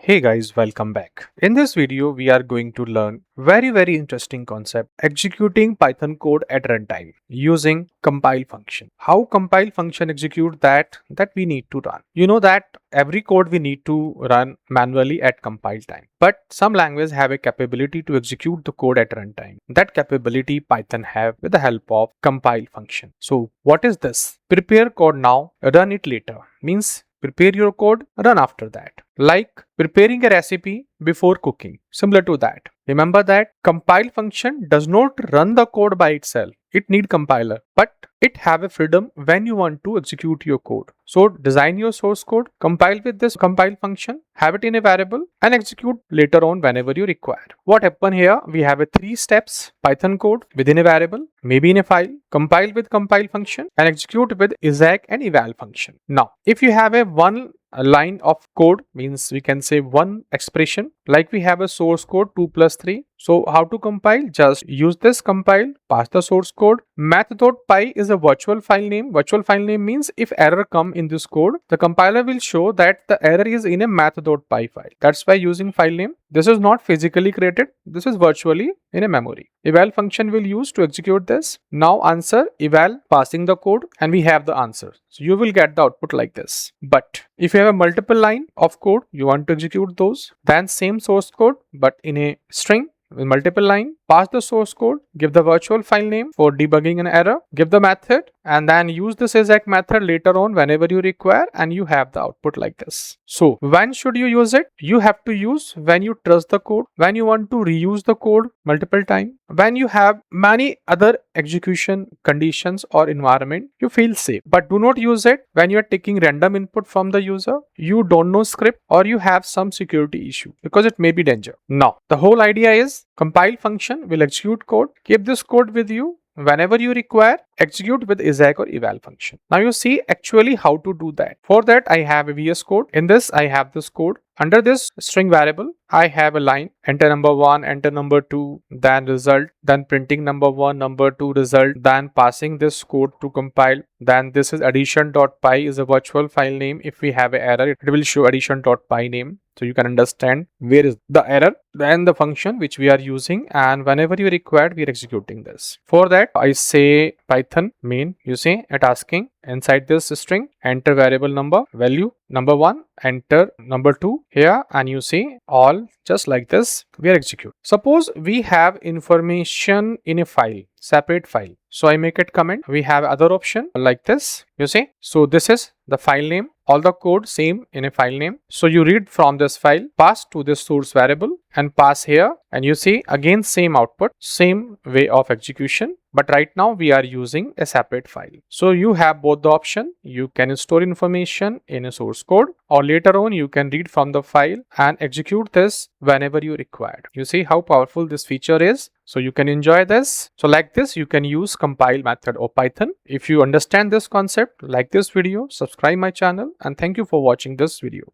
Hey guys, welcome back. In this video, we are going to learn very interesting concept executing Python code at runtime using compile function. How compile function execute that we need to run. You know that every code we need to run manually at compile time. But some languages have a capability to execute the code at runtime. That capability Python have with the help of compile function. So what is this? Prepare code now, run it later. Means prepare your code, run after that. Like preparing a recipe before cooking. Similar to that. Remember that compile function does not run the code by itself. It need compiler, but it have a freedom when you want to execute your code. So design your source code, compile with this compile function, have it in a variable and execute later on whenever you require. What happen here? We have a 3 steps Python code within a variable, maybe in a file, compile with compile function and execute with exec and eval function. Now, if you have a line of code, means we can say one expression, like we have a source code 2 plus 3. So how to compile? Just use this compile, pass the source code. Math.py is a virtual file name. Virtual file name means if error come in this code, the compiler will show that the error is in a math.py file. That's why using file name. This is not physically created. This is virtually in a memory. Eval function will use to execute this. Now answer eval, passing the code and we have the answer. So you will get the output like this. But if you have a multiple line of code, you want to execute those, then same source code but in a string with multiple line, pass the source code, give the virtual file name for debugging an error, give the method and then use this exec method later on whenever you require and you have the output like this. So when should you use it? You have to use when you trust the code, when you want to reuse the code multiple times, when you have many other execution conditions or environment, you feel safe. But do not use it when you are taking random input from the user, you don't know script or you have some security issue because it may be danger. Now, the whole idea is compile function will execute code, keep this code with you whenever you require, execute with exec or eval function. Now you see actually how to do that. For that I have a VS code. In this I have this code. Under this string variable I have a line, enter number 1, enter number 2, then result, then printing number 1, number 2 result, then passing this code to compile. Then this is addition.py is a virtual file name. If we have an error, it will show addition.py name. So you can understand where is the error, then the function which we are using, and whenever you required, we are executing this. For that, I say Python main, you say it asking inside this string, enter variable number, value number 1, enter number 2 here, and you see all just like this, we are execute. Suppose we have information in a file, separate file. So I make it comment. We have other option like this, you see. So this is the file name, all the code same in a file name. So you read from this file, pass to this source variable and pass here, and you see again same output, same way of execution. But right now we are using a separate file. So you have both the option. You can store information in a source code or later on you can read from the file and execute this whenever you required. You see how powerful this feature is. So you can enjoy this. So like this, you can use compile method of Python. If you understand this concept, like this video, subscribe my channel and thank you for watching this video.